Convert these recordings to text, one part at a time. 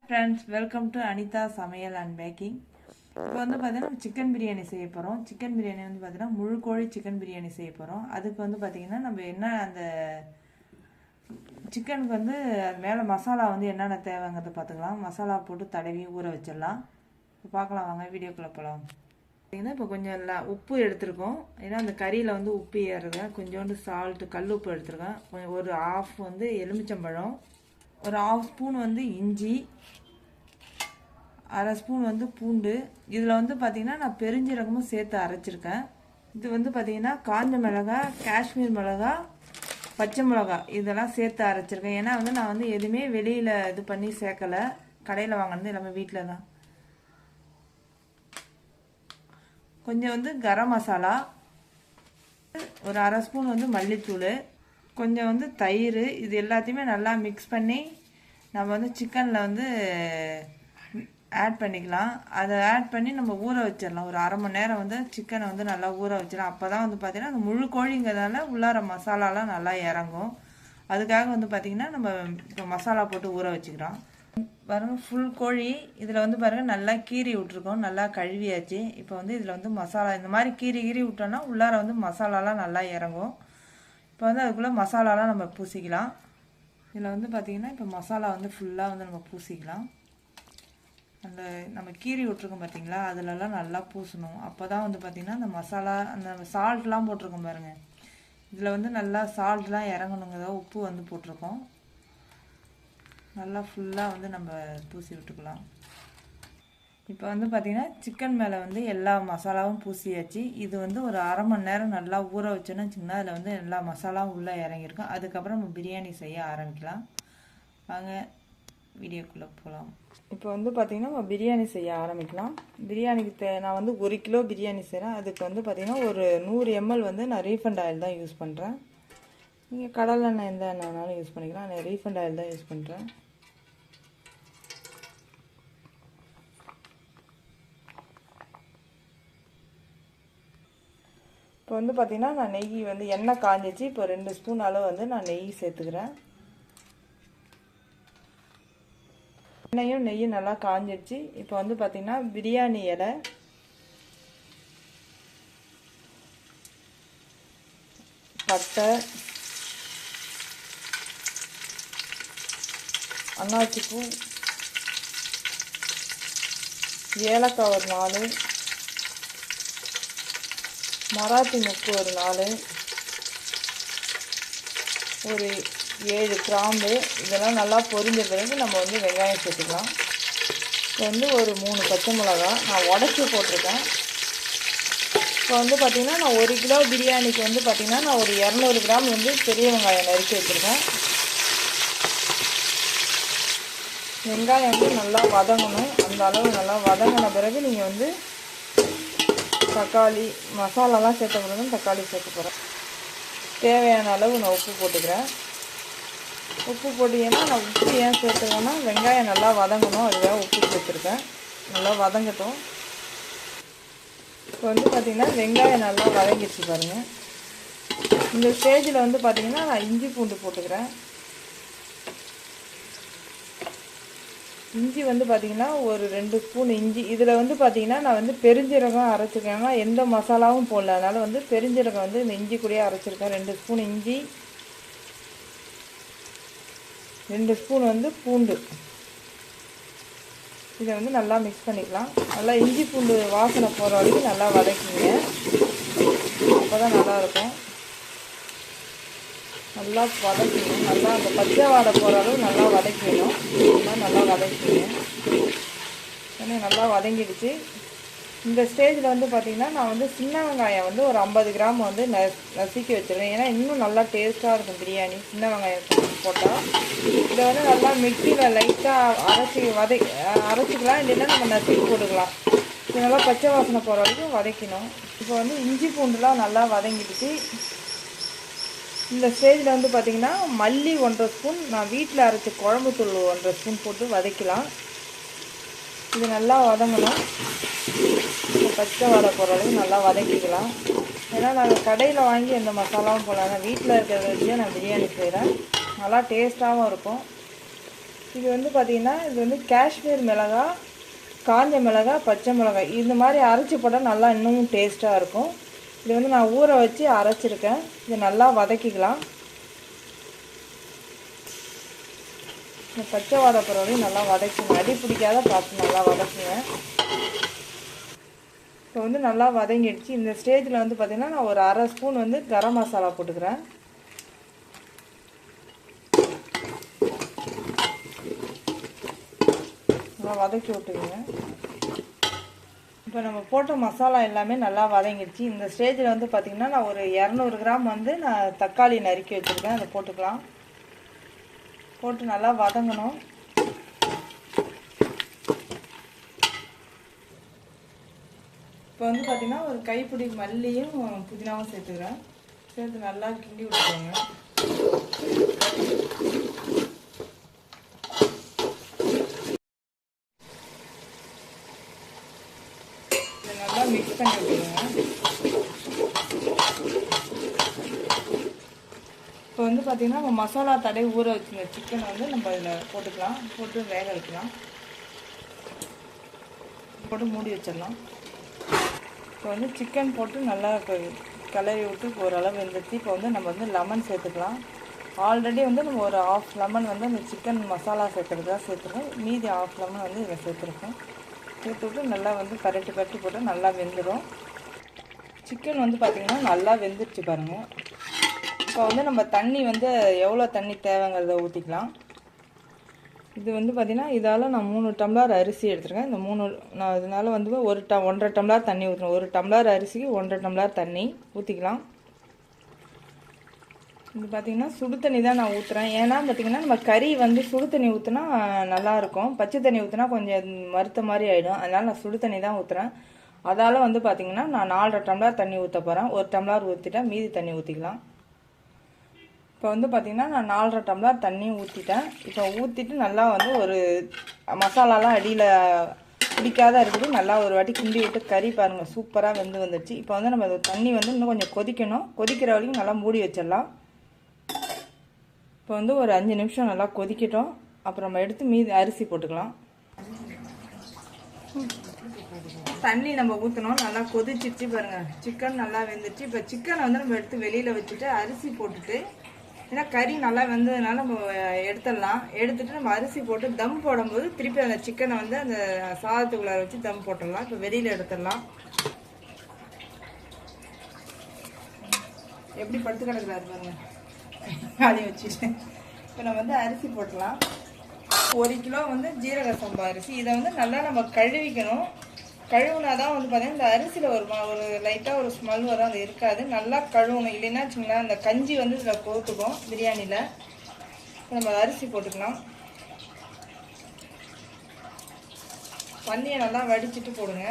Friends, welcome to Anitha சமையல் and packing. இப்போ வந்து பார்த்தீங்கன்னா சிக்கன் பிரியாணி செய்ய போகிறோம். சிக்கன் பிரியாணி வந்து பார்த்தீங்கன்னா முழு கோழி சிக்கன் பிரியாணி செய்ய போகிறோம். அதுக்கு வந்து பார்த்தீங்கன்னா நம்ம என்ன அந்த சிக்கனுக்கு வந்து மேலே மசாலா வந்து என்னென்ன தேவைங்கிறத பார்த்துக்கலாம். மசாலா போட்டு தடவி ஊற வச்சிடலாம். இப்போ பார்க்கலாம், வாங்க வீடியோக்குள்ளே போகலாம். பார்த்தீங்கன்னா இப்போ கொஞ்சம் உப்பு எடுத்துருக்கோம். ஏன்னா அந்த கறியில் வந்து உப்பு ஏறுங்க. கொஞ்சோண்டு சால்ட்டு கல் உப்பு எடுத்துருக்கேன். கொஞ்சம் ஒரு ஆஃப் வந்து எலுமிச்சம்பழம், ஒரு 1/2 ஸ்பூன் வந்து இஞ்சி, 1/2 ஸ்பூன் வந்து பூண்டு. இதில் வந்து பார்த்திங்கன்னா நான் பெருஞ்சீரகமும் சேர்த்து அரைச்சிருக்கேன். இது வந்து பார்த்திங்கன்னா காஞ்ச மிளகாய், காஷ்மீர் மிளகாய், பச்சை மிளகாய் இதெல்லாம் சேர்த்து அரைச்சிருக்கேன். ஏன்னா வந்து நான் வந்து எதுவுமே வெளியில் இது பண்ணி சேர்க்கலை, கடையில் வாங்கினது எல்லாமே வீட்டில் தான். கொஞ்சம் வந்து கரம் மசாலா, ஒரு 1/2 ஸ்பூன் வந்து மல்லித்தூள், கொஞ்சம் வந்து தயிர். இது எல்லாத்தையுமே நல்லா மிக்ஸ் பண்ணி நம்ம வந்து சிக்கனில் வந்து ஆட் பண்ணிக்கலாம். அதை ஆட் பண்ணி நம்ம ஊற வச்சிடலாம். ஒரு 1/2 மணி நேரம் வந்து சிக்கனை வந்து நல்லா ஊற வச்சிடலாம். அப்போ தான் வந்து பார்த்திங்கன்னா அந்த முழு கோழிங்கிறதால உள்ளார மசாலாலாம் நல்லா இறங்கும். அதுக்காக வந்து பார்த்திங்கன்னா நம்ம இப்போ மசாலா போட்டு ஊற வச்சுக்கிறோம். பாருங்கள், ஃபுல் கோழி இதில் வந்து பாருங்கள் நல்லா கீறி விட்ருக்கோம், நல்லா கழுவியாச்சு. இப்போ வந்து இதில் வந்து மசாலா இந்த மாதிரி கீறி விட்டோன்னா உள்ளார வந்து மசாலாலாம் நல்லா இறங்கும். இப்போ வந்து அதுக்குள்ளே மசாலாலாம் நம்ம பூசிக்கலாம். இதில் வந்து பார்த்திங்கன்னா இப்போ மசாலா வந்து ஃபுல்லாக வந்து நம்ம பூசிக்கலாம். அந்த நம்ம கீறி விட்ருக்கோம் பார்த்திங்களா, அதிலெல்லாம் நல்லா பூசணும். அப்போ தான் வந்து பார்த்திங்கன்னா அந்த மசாலா, அந்த சால்ட்லாம் போட்டிருக்கோம் பாருங்கள், இதில் வந்து நல்லா சால்ட்லாம் இறங்கணுங்கிறத உப்பு வந்து போட்டிருக்கோம். நல்லா ஃபுல்லாக வந்து நம்ம பூசி விட்டுக்கலாம். இப்போ வந்து பார்த்திங்கன்னா சிக்கன் மேலே வந்து எல்லா மசாலாவும் பூசியாச்சு. இது வந்து ஒரு 1/2 மணி நேரம் நல்லா ஊற வச்சோன்னு வச்சுங்கன்னா அதில் வந்து எல்லா மசாலாவும் உள்ளே இறங்கியிருக்கும். அதுக்கப்புறம் நம்ம பிரியாணி செய்ய ஆரம்பிக்கலாம். வாங்க வீடியோக்குள்ளே போகலாம். இப்போ வந்து பார்த்திங்கன்னா நம்ம பிரியாணி செய்ய ஆரம்பிக்கலாம். பிரியாணிக்கு நான் வந்து 1 கிலோ பிரியாணி செய்கிறேன். அதுக்கு வந்து பார்த்திங்கன்னா ஒரு 100 ml வந்து நான் ரீஃபண்ட் ஆயில் தான் யூஸ் பண்ணுறேன். நீங்கள் கடலெண்ணெய் எந்த எண்ணெய் வேணாலும் யூஸ் பண்ணிக்கலாம். நான் ரீஃபண்ட் ஆயில் தான் யூஸ் பண்ணுறேன். இப்போ வந்து பார்த்திங்கன்னா நான் நெய் வந்து எண்ணெய் காஞ்சிச்சு. இப்போ 2 ஸ்பூன் அளவு வந்து நான் நெய் சேர்த்துக்கிறேன். எண்ணெயும் நெய்யும் நல்லா காஞ்சிடுச்சு. இப்போ வந்து பார்த்திங்கன்னா பிரியாணி இலை, பட்டை, அன்னாச்சிப்பூ, ஏலக்காய் ஒரு 4, மராத்தி முக்கு ஒரு 4, ஒரு 7 கிராம்பு. இதெல்லாம் நல்லா பொரிஞ்ச பிறகு நம்ம வந்து வெங்காயம் சேர்த்துக்கலாம். இப்போ வந்து ஒரு 3 பச்சை மிளகாய் நான் உடச்சி போட்டிருக்கேன். இப்போ வந்து பார்த்திங்கன்னா நான் 1 கிலோ பிரியாணிக்கு வந்து பார்த்திங்கன்னா நான் ஒரு 200 கிராம் வந்து பெரிய வெங்காயம் நறுக்கி வச்சுருக்கேன். வெங்காயம் வந்து நல்லா வதங்கணும். அந்த அளவு நல்லா வதங்கின பிறகு நீங்கள் வந்து தக்காளி மசாலாலாம் சேர்த்த பிறகு தக்காளி சேர்க்க போகிறேன். தேவையான அளவு நான் உப்பு போட்டுக்கிறேன். உப்பு போட்டிங்கன்னா நான் உப்பு ஏன் சேர்த்துக்கேன்னா வெங்காயம் நல்லா வதங்கணும், அதுக்காக உப்பு சேர்த்துருக்கேன். நல்லா வதங்கட்டும். இப்போ வந்து பார்த்திங்கன்னா வெங்காயம் நல்லா வதங்கிடுச்சு பாருங்கள். இந்த ஸ்டேஜில் வந்து பார்த்திங்கன்னா நான் இஞ்சி பூண்டு போட்டுக்கிறேன். இஞ்சி வந்து பார்த்திங்கன்னா ஒரு 2 ஸ்பூன் இஞ்சி. இதில் வந்து பார்த்திங்கன்னா நான் வந்து பெருஞ்சீரகம் அரைச்சிருக்கேன். ஏன்னா எந்த மசாலாவும் போடல, அதனால் வந்து பெருஞ்சீரகம் வந்து இந்த இஞ்சி கூடயே அரைச்சிருக்கேன். 2 ஸ்பூன் இஞ்சி, 2 ஸ்பூன் வந்து பூண்டு. இதை வந்து நல்லா மிக்ஸ் பண்ணிக்கலாம். நல்லா இஞ்சி பூண்டு வாசனை போகிற வரைக்கும் நல்லா வதக்கிங்க, அப்போ தான் நல்லாயிருக்கும். நல்லா வதக்கணும். நல்லா அந்த பச்சை வாடை போகிற அளவு நல்லா வதக்கணும். நல்லா வதக்கிங்க. ஏன்னா நல்லா வதங்கிடுச்சு. இந்த ஸ்டேஜில் வந்து பார்த்திங்கன்னா நான் வந்து சின்ன வெங்காயம் வந்து ஒரு 50 கிராம் வந்து நசுக்கி வச்சுருவேன். ஏன்னா இன்னும் நல்லா டேஸ்ட்டாக இருக்கும் பிரியாணி சின்ன வெங்காயம் போட்டால். இதை வந்து நல்லா மிக்சியில் லைட்டாக அரைச்சிக்கலாம், இல்லைன்னா நம்ம நசுக்கி போட்டுக்கலாம். இது நல்லா பச்சை வாசனை போகிற வரைக்கும் வதக்கணும். இப்போ வந்து இஞ்சி பூண்டுலாம் நல்லா வதங்கிடுச்சு. இந்த ஸ்டேஜில் வந்து பார்த்திங்கன்னா மல்லி 1/2 ஸ்பூன், நான் வீட்டில் அரைச்ச குழம்பு தூள் 1/2 ஸ்பூன் போட்டு வதக்கலாம். இது நல்லா வதங்கணும். பச்சை வாடை போகிற அளவுக்கு நல்லா வதக்கிக்கலாம். ஏன்னா நாங்கள் கடையில் வாங்கி எந்த மசாலாவும் போடலாம், வீட்டில் இருக்கிறத வச்சு நான் பிரியாணி செய்கிறேன். நல்லா டேஸ்ட்டாகவும் இருக்கும். இது வந்து பார்த்திங்கன்னா இது வந்து காஷ்மீர் மிளகாய், காஞ்ச மிளகாய், பச்சை மிளகாய் இந்த மாதிரி அரைச்சி போட்டால் நல்லா இன்னும் டேஸ்ட்டாக இருக்கும். இது வந்து நான் ஊற வச்சு அரைச்சிருக்கேன். இதை நல்லா வதக்கிக்கலாம். இந்த பச்சை வாடை போகிறவரையும் நல்லா வதக்குங்க. அடி பிடிக்காத பார்த்து நல்லா வதக்குங்க. இப்போ வந்து நல்லா வதங்கிடுச்சு. இந்த ஸ்டேஜில் வந்து பார்த்திங்கன்னா நான் ஒரு அரை ஸ்பூன் வந்து கரம் மசாலா போட்டுக்கிறேன். நல்லா வதக்கி விட்டுக்குங்க. இப்போ நம்ம போட்ட மசாலா எல்லாமே நல்லா வதங்கிடுச்சு. இந்த ஸ்டேஜில் வந்து பார்த்திங்கன்னா நான் ஒரு 200 கிராம் வந்து நான் தக்காளி நறுக்கி வச்சுருக்கேன். அதை போட்டுக்கலாம். போட்டு நல்லா வதங்கணும். இப்போ வந்து பார்த்திங்கன்னா ஒரு கைப்பிடி மல்லியும் புதினாவும் சேர்த்துக்கிறேன். சேர்த்து நல்லா கிண்டி விட்டுக்கோங்க. இதை நல்லா மிக்ஸ் பண்ணி விட்டுக்கோங்க. இப்போ வந்து பார்த்திங்கன்னா நம்ம மசாலா தடவை ஊற வச்சுருந்த சிக்கனை வந்து நம்ம இதில் போட்டுக்கலாம். போட்டு வேக வைக்கலாம். போட்டு மூடி வச்சிடலாம். இப்போ வந்து சிக்கன் போட்டு நல்லா கிளறி விட்டு ஓரளவு வெந்துச்சு. இப்போ வந்து நம்ம வந்து லெமன் சேர்த்துக்கலாம். ஆல்ரெடி வந்து நம்ம ஒரு 1/2 லெமன் வந்து அந்த சிக்கன் மசாலா சேர்த்துறதுக்காக சேர்த்துருக்கோம். மீதி 1/2 லெமன் வந்து இதில் சேர்த்துருக்கோம். சேர்த்து விட்டு நல்லா வந்து பரட்டி போட்டு நல்லா வெந்துடும். சிக்கன் வந்து பார்த்திங்கன்னா நல்லா வெந்துடுச்சு பாருங்கள். இப்போ வந்து நம்ம தண்ணி வந்து எவ்வளோ தண்ணி தேவைங்கிறத ஊற்றிக்கலாம். இது வந்து பார்த்திங்கன்னா இதால் நான் 3 டம்ளர் அரிசி எடுத்துருக்கேன். இந்த 3 நான் இதனால் வந்து 1.5 டம்ளர் தண்ணி ஊற்றுறேன். 1 டம்ளர் அரிசிக்கு 1.5 டம்ளர் தண்ணி ஊற்றிக்கலாம். இது பார்த்திங்கன்னா சுடு தண்ணி தான் நான் ஊற்றுறேன். ஏன்னா பார்த்திங்கன்னா நம்ம கறி வந்து சுடு தண்ணி ஊற்றினா நல்லாயிருக்கும். பச்சை தண்ணி ஊற்றினா கொஞ்சம் மறுத்த மாதிரி ஆகிடும். அதனால் நான் சுடு தண்ணி தான் ஊற்றுறேன். அதால் வந்து பார்த்திங்கன்னா நான் 4.5 டம்ளர் தண்ணி ஊற்ற போகிறேன். 1 டம்ளர் ஊற்றிட்டா மீதி தண்ணி ஊற்றிக்கலாம். இப்போ வந்து பார்த்திங்கன்னா நான் 4.5 டம்ளர் தண்ணி ஊற்றிட்டேன். இப்போ ஊற்றிட்டு நல்லா வந்து ஒரு மசாலாலாம் அடியில் பிடிக்காத இருக்குது. நல்லா ஒரு வாட்டி கிண்டி விட்டு கறி பாருங்கள் சூப்பராக வந்துடுச்சு. இப்போ வந்து நம்ம தண்ணி வந்து இன்னும் கொஞ்சம் கொதிக்கணும். கொதிக்கிற வரைக்கும் நல்லா மூடி வச்சிடலாம். இப்போ வந்து ஒரு 5 நிமிஷம் நல்லா கொதிக்கட்டும். அப்புறம் நம்ம எடுத்து மீதி அரிசி போட்டுக்கலாம். தண்ணி நம்ம ஊற்றணும். நல்லா கொதிச்சிச்சு பாருங்கள். சிக்கன் நல்லா வெந்துச்சு. இப்போ சிக்கனை வந்து நம்ம எடுத்து வெளியில் வச்சுட்டு அரிசி போட்டுட்டு, ஏன்னா கறி நல்லா வெந்ததுனால நம்ம எடுத்துடலாம். எடுத்துட்டு நம்ம அரிசி போட்டு தம் போடும்போது திருப்பி அந்த சிக்கனை வந்து அந்த சாதத்துக்குள்ளார வச்சு தம் போட்டுடலாம். இப்போ வெளியில் எடுத்துடலாம். எப்படி படுத்து கிடக்குறாரு பாருங்க. அதையும் வச்சுட்டு இப்போ நம்ம வந்து அரிசி போட்டுடலாம். 1 கிலோ வந்து ஜீரக சம்பா அரிசி. இதை வந்து நல்லா நம்ம கழுவிக்கணும். கழுவுனா தான் வந்து பார்த்தீங்கன்னா இந்த அரிசியில் ஒரு லைட்டாக ஒரு ஸ்மெல் வரும். அது இருக்காது. நல்லா கழுவணும். இல்லைன்னா வச்சுங்களேன் அந்த கஞ்சி வந்து இதில் போட்டுக்கும் பிரியாணியில். நம்ம அரிசி போட்டுக்கலாம். தண்ணியை நல்லா வடிச்சிட்டு போடுங்க.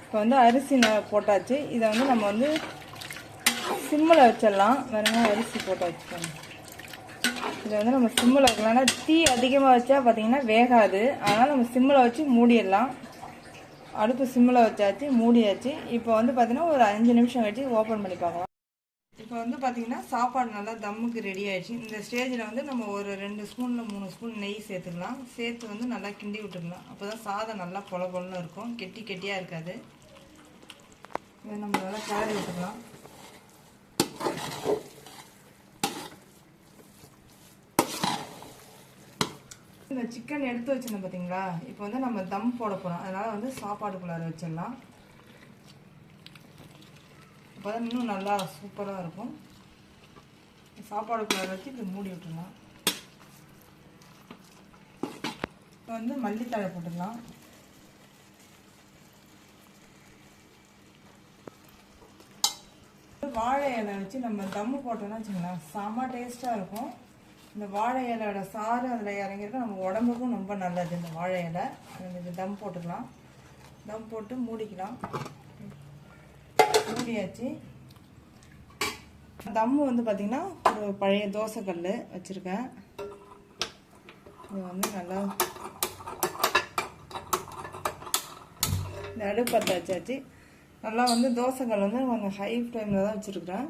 இப்போ வந்து அரிசி போட்டாச்சு. இதை வந்து நம்ம வந்து சிம்மில் வச்சிடலாம். வேறுங்க அரிசி போட்டு வச்சுக்கோங்க. இதை வந்து நம்ம சிம்மில் வைக்கலாம். ஆனால் தீ அதிகமாக வச்சா பார்த்தீங்கன்னா வேகாது. அதனால் நம்ம சிம்மில் வச்சு மூடிடலாம். அடுப்பு சிம்மில் வச்சாச்சு, மூடியாச்சு. இப்போ வந்து பார்த்தீங்கன்னா ஒரு 5 நிமிஷம் கழிச்சு ஓப்பன் பண்ணி பார்க்கலாம். இப்போ வந்து பார்த்தீங்கன்னா சாப்பாடு நல்லா தம்முக்கு ரெடி ஆகிடுச்சு. இந்த ஸ்டேஜில் வந்து நம்ம ஒரு 2 ஸ்பூனில் 3 ஸ்பூன் நெய் சேர்த்துக்கலாம். சேர்த்து வந்து நல்லா கிண்டி விட்டுக்கலாம். அப்போ தான் சாதம் நல்லா பொல பொலன்னு இருக்கும். கெட்டியாக இருக்காது. இதை நம்ம நல்லா கிளறி விட்டுக்கலாம். இந்த சிக்கன் எடுத்து வச்சிருந்தோம் பார்த்தீங்களா? இப்போ வந்து நம்ம தம் போட போகிறோம். அதனால் வந்து சாப்பாடுக்குள்ளார வச்சிடலாம். அப்போ தான் இன்னும் நல்லா சூப்பராக இருக்கும். சாப்பாடுக்குள்ளார வச்சு இப்போ மூடி விட்டுடலாம். இப்போ வந்து மல்லித்தழை போட்டுக்கலாம். வாழை இலை வச்சு நம்ம தம்மு போட்டோம்னா வச்சுக்கலாம் செம்ம டேஸ்ட்டாக இருக்கும். இந்த வாழை இலையோட சாறு அதில் இறங்கியிருக்க நம்ம உடம்புக்கும் ரொம்ப நல்லது. இந்த வாழை இலை இது தம் போட்டுக்கலாம். தம் போட்டு மூடிக்கலாம். மூடியாச்சு. தம்மு வந்து பார்த்திங்கன்னா ஒரு பழைய தோசைக்கல் வச்சுருக்கேன். இது வந்து நல்லா இந்த அடுப்பு பற்ற வச்சாச்சு. நல்லா வந்து தோசைக்கல் வந்து கொஞ்சம் ஹை ஃப்ளேமில் தான் வச்சுருக்குறேன்.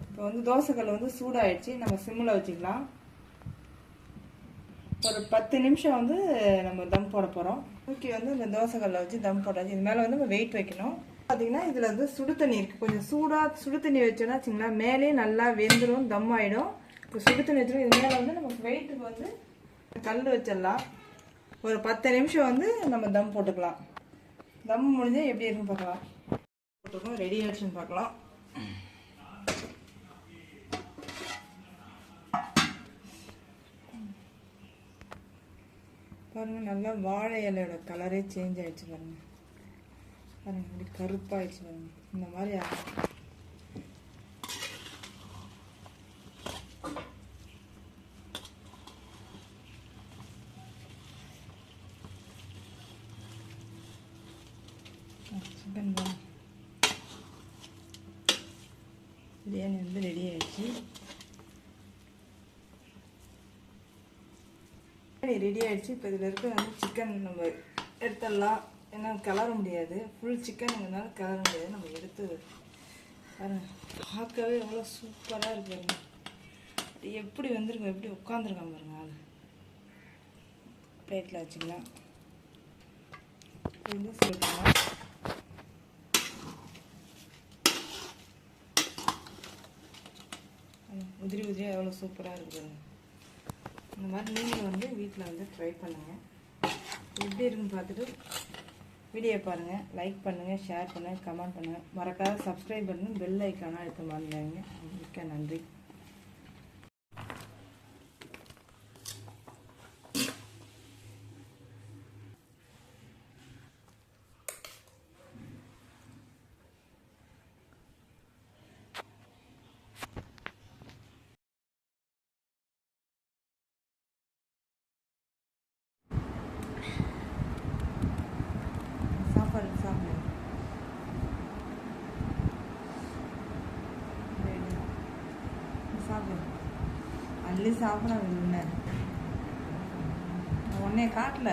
இப்போ வந்து தோசைக்கல் வந்து சூடாகிடுச்சு. நம்ம சிம்மில் வச்சுக்கலாம். ஒரு 10 நிமிஷம் வந்து நம்ம தம் போட போகிறோம். தூக்கி வந்து இந்த தோசைக்கல்லை வச்சு தம் போட்டாச்சு. இது மேலே வந்து நம்ம வெயிட் வைக்கணும். பார்த்தீங்கன்னா இதில் வந்து சுடு தண்ணி இருக்குது. கொஞ்சம் சுடு தண்ணி வச்சோன்னா வச்சுங்களா மேலே நல்லா வெந்துடும், தம் ஆகிடும். இப்போ சுடு தண்ணி வச்சிடும். இது மேலே வந்து நமக்கு வெயிட்டுக்கு வந்து கல் வச்சிடலாம். ஒரு 10 நிமிஷம் வந்து நம்ம தம் போட்டுக்கலாம். தம் முடிஞ்சால் எப்படி இருக்குன்னு பார்க்கலாம். போட்டுருக்கோம், ரெடி ஆகிடுச்சுன்னு பார்க்கலாம். பாருங்கள், நல்லா வாழை இலையோட கலரே சேஞ்ச் ஆகிடுச்சு பாருங்கள். பாருங்கள் இப்படி கருப்பாகிடுச்சு பாருங்கள். இந்த மாதிரி ஆகும். சிக்கன் பிரியாணி வந்து ரெடி ஆகிடுச்சு. ரெடி ஆகிடுச்சு. இப்போ இதில் இருக்க வந்து சிக்கன் நம்ம எடுத்துடலாம். ஏன்னா கிளற முடியாது, ஃபுல் சிக்கனுங்கிறதுனால கிளற முடியாது. நம்ம எடுத்து பாருங்க, பார்க்கவே எவ்வளோ சூப்பராக இருக்கு பாருங்க. எப்படி வந்துருங்க, எப்படி உட்காந்துருக்கான் பாருங்க. ஆள் பிளேட்டில் வச்சுக்கலாம். வந்து சேர்க்கலாம். உதிரி உதிரியாக எவ்வளோ சூப்பராக இருக்குது. இந்த மாதிரி நீங்களும் வந்து வீட்டில் வந்து ட்ரை பண்ணுங்கள். எப்படி இருக்குன்னு பார்த்துட்டு வீடியோ பாருங்கள், லைக் பண்ணுங்கள், ஷேர் பண்ணுங்கள், கமெண்ட் பண்ணுங்கள். மறக்காத சப்ஸ்கிரைப் பண்ணுங்கள், பெல் ஐக்கானாக எடுத்து மாறுங்க. மிக்க நன்றி. சாப்பிடு, அள்ளி சாப்பிட ஒன்னே காட்டல.